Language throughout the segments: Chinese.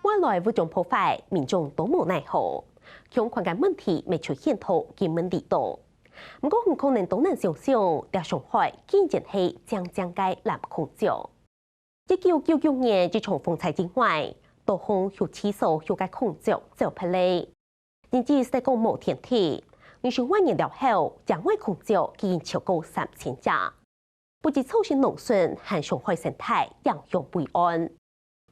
外来物种破坏，民众都无奈何。强环境问题未出现头，根本地道。不过，很可能都能想象，在上海竟然是江街蓝空照。1999年，自从风采之外，多项有起诉有该空照就拍例，甚至是讲无天体。20万年了后，江外空照已经超过3000只，不止造成农村和上海生态洋洋不安。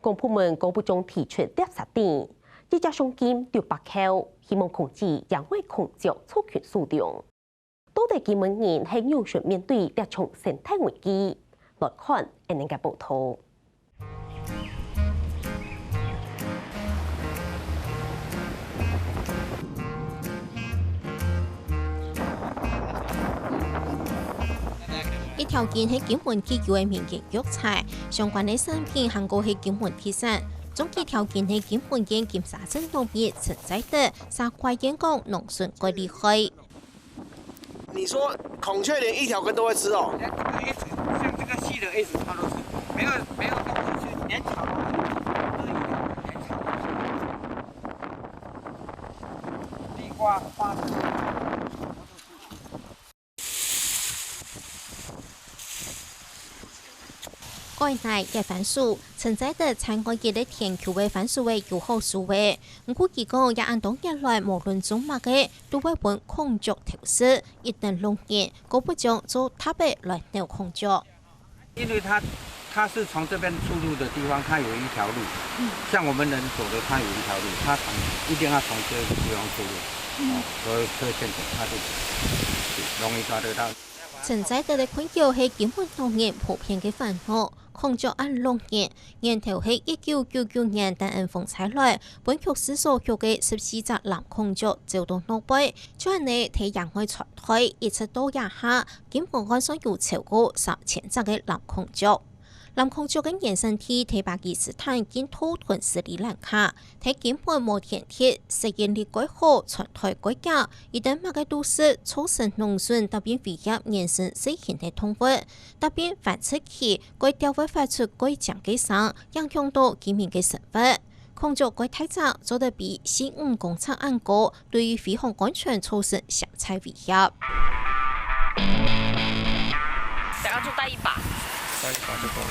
公部门各部中提出调查点，再加上金600口，希望控制江外空照出群数量。到底几万人係如何面對這場生態危機？來看下呢個報道。一條件係金門地區嘅民間藥材，相關嘅產品韓國係金門特產。總結條件係金門縣金沙鎮農業承載的沙塊鹽港農村最厲害。你說孔雀連一條根都會吃哦？像這個細的 S 它都吃，沒有動物去連草，連草。地瓜、花生。國內嘅番薯承載的產國嘅甜口味番薯味有好數味，估計講也按當日來無論種乜嘅都會揾空竹調試，一旦農業嗰不將做特別來牛空竹。因為它是從這邊出入的地方，它有一條路，像我們人走的，它有一條路，它一定要從這個地方出入，所以這現在它就容易抓得到。承載的款叫係金門農業普遍嘅煩惱。空竹按農業年頭係1999年但按風采來，本局施所有嘅14隻藍空竹遭到落敗，將你睇人外傳推，一直到廿下，金門岸上有超過3000隻嘅藍空竹。藍空竹嘅原生地喺巴基斯坦建土屯斯里蘭卡，喺金門無天鐵，實現力改好傳推改革，一旦乜嘅都市促成農村特別危險延伸細型嘅通運，特別繁殖期改調會發出改降嘅聲，影響到居民嘅生活。空竹改太早做得比C5工廠案高，對於飛航安全造成相差威脅。等下就帶一把。帶一把就夠了。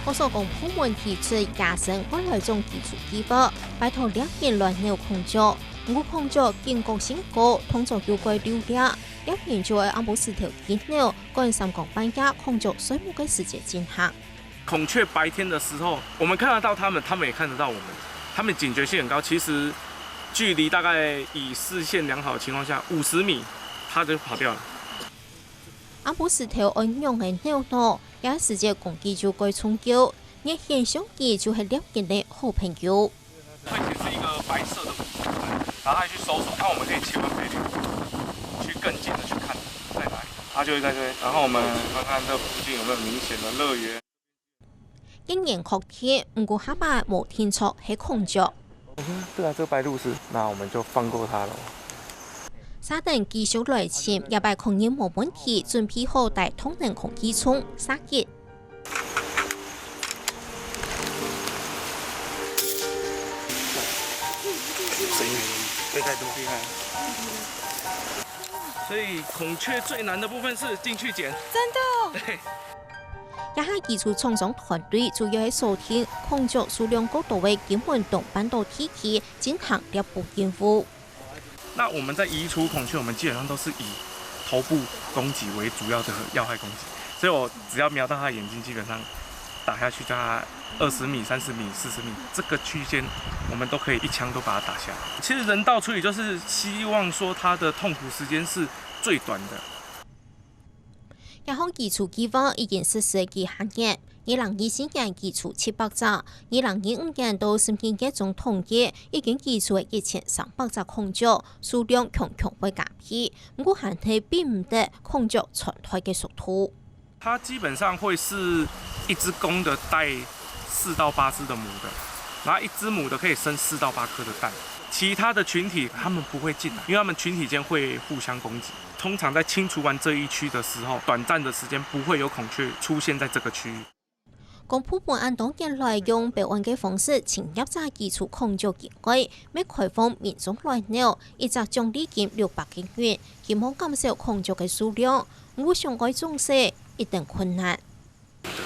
我所講部門提出加深外來種基礎計劃，拜託兩邊來牛空竹，我空竹建國新高，通常要歸流量，兩邊就會按部四條建牛，趕3公半夜空竹水母嘅時節進行。孔雀白天的時候，我們看得到他們，他們也看得到我們，他們警覺性很高。其實距離大概以視線良好的情況下，50米，它就跑掉了。按部四條安用嘅牛腦，也時節攻擊就該衝擊，熱現象機就係兩邊嘅好朋友。會顯示一個白色的物體，然後它去搜索，看我們可以切換飛流，去更近的去看在哪裡，它就會在這邊。然後我們看看這附近有沒有明顯的樂園。經驗確貼，唔過下巴無天錯係空竹。對啊，這個白鷺鷥，那我們就放過它了。沙等繼續來潛，也把空煙冇問題，準備好帶通能空氣衝殺熱。所以孔雀最難的部分是進去撿。真的。對。也係技術創造團隊主要係收聽空竹數量高度嘅金門東半島地區進行獵捕任務。那我們在移除孔雀，我們基本上都是以頭部攻擊為主要的要害攻擊，所以我只要瞄到它的眼睛，基本上打下去，在它20米、30米、40米這個區間，我們都可以一槍都把它打下來。其實人道處理就是希望說它的痛苦時間是最短的。一項基礎計劃已經實施幾下年，2024年基礎700隻，2025年到12月中統計已經基礎1300隻空竹，數量強會減低，不過還係並唔得空竹傳開嘅速度。它基本上會是一隻公的帶4到8隻的母的，然後一隻母的可以生4到8顆的蛋。其他的群體他們不會進來，因為他們群體間會互相攻擊。通常在清除完這一區的時候，短暫的時間不會有孔雀出現在這個區域。公普遍按多年来用备案嘅方式侵入在基礎控制機構，未開放民眾來鳥，一直獎勵金600億元，希望減少控制嘅數量。我想改種色一定困難。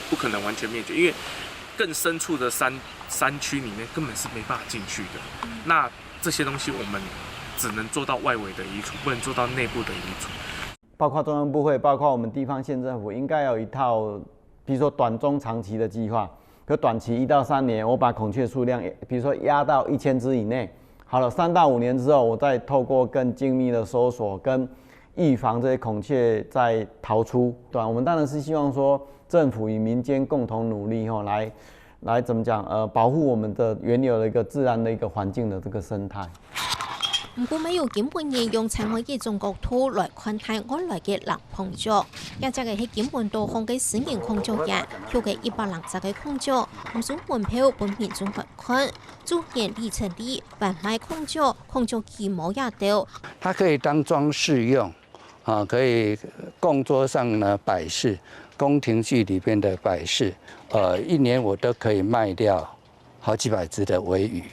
不可能完全滅絕，因為更深處的山區裡面根本是沒辦法進去的。那這些東西我們只能做到外圍的移除，不能做到內部的移除。包括中央部會，包括我們地方縣政府，應該有一套，比如說短、中、長期的計劃。比如短期1到3年，我把孔雀數量，比如說壓到1000隻以內。好了，3到5年之後，我再透過更精密的搜索跟預防這些孔雀再逃出。對，我們當然是希望說，政府與民間共同努力吼，來怎麼講？保護我們的原有的一個自然的一個環境的這個生態。唔過，沒有根本嘅用另外一種角度來看待外來嘅藍孔雀，也即係喺根本多項嘅私人孔雀園，有嘅160隻嘅孔雀，唔送門票俾民眾來看。主演李成立販賣孔雀規模也大。它可以當裝飾用，可以供桌上呢擺飾，宮廷劇裏邊的擺飾，一年我都可以賣掉好幾百隻的尾羽。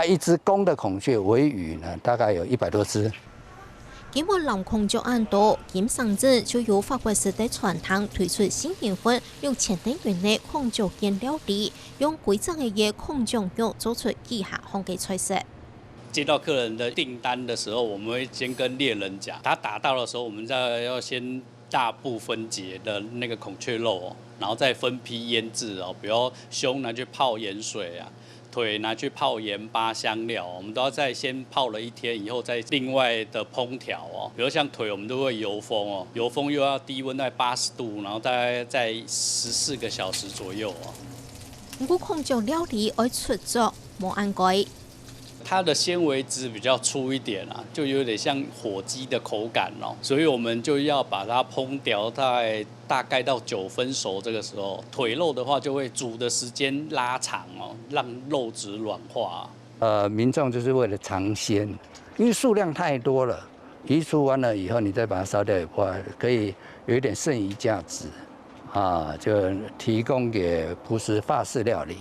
一隻公的孔雀尾羽呢，大概有100多隻。因為藍孔雀案多，今上陣就由法國時代傳統推出新年份6000多元的孔雀宴料理，用規則嘅孔雀肉做出以下項嘅菜式。接到客人的訂單的時候，我們會先跟獵人講，他打到的時候，我們再要先大部分解的那個孔雀肉，然後再分批醃製哦，比如胸拿去泡鹽水啊。腿拿去泡鹽巴香料，我們都要再先泡了1天以後，再另外的烹調哦。比如像腿，我們都會油封哦，油封又要低溫在80度，然後大概在14個小時左右哦。不過孔雀料理愛出作冇按改。它的纖維質比較粗一點啊，就有點像火雞的口感哦，所以我們就要把它烹調在大概到9分熟。這個時候，腿肉的話就會煮的時間拉長哦，讓肉質軟化。民眾就是為了嘗鮮，因為數量太多了，移除完了以後，你再把它燒掉，可以有一點剩餘價值就提供給葡式法式料理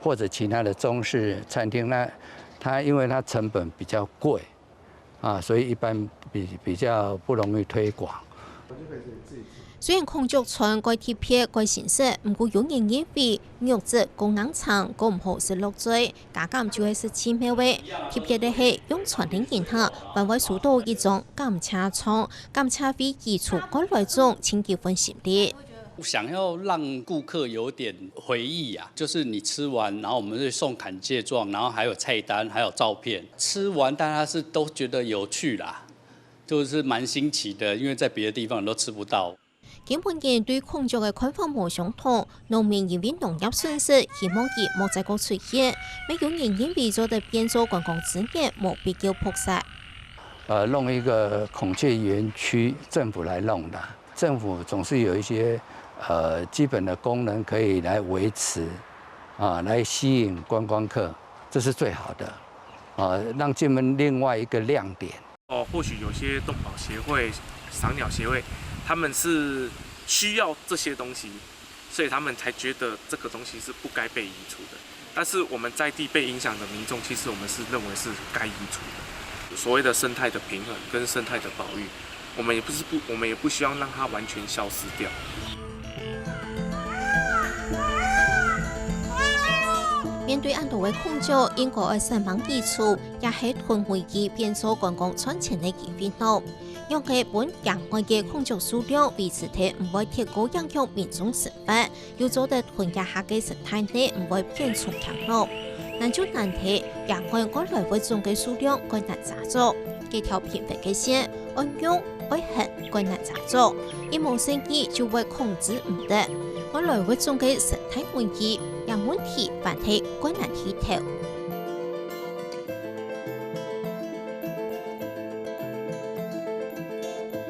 或者其他的中式餐廳那。它因為它成本比較貴，所以一般比較不容易推廣。雖然孔雀船該貼片該形式，唔過有人認為肉質供硬長，個唔好食落嘴，價格就係17美位。貼片的係用傳統研嚇，為為數到一種監察倉，監察為基礎該來種清潔分心理。想要讓顧客有點回憶啊，就是你吃完，然後我們會送感謝狀，然後還有菜單，還有照片。吃完大家是都覺得有趣啦，就是蠻新奇的，因為在別的地方都吃不到。根本嘅對孔雀嘅看法冇相同，農民因為農業損失，希望佢冇再個出現。沒有人因為做得變做觀光資源，冇比較撲殺。弄一個孔雀園區，政府來弄的，政府總是有一些。基本的功能可以來維持，來吸引觀光客，這是最好的，讓金門另外一個亮點。或許有些動保協會、賞鳥協會，他們是需要這些東西，所以他們才覺得這個東西是不該被移除的。但是我們在地被影響的民眾，其實我們是認為是該移除的。所謂的生態的平衡跟生態的保育，我們也不希望讓它完全消失掉。面對安多嘅孔雀，應該愛善忘移除，也係屯回機變做觀光賺錢嘅機會咯。用嘅本野外嘅孔雀數量維持喺唔會太高，影響民眾生活，要做得屯野下嘅生態呢唔會變重強咯。難就難題，野外外來會種嘅數量該難查做，幾條偏僻嘅線，按用愛行該難查做，一冇生意就會控制唔得。外來會種嘅生態問題，讓問題辦起該難起頭。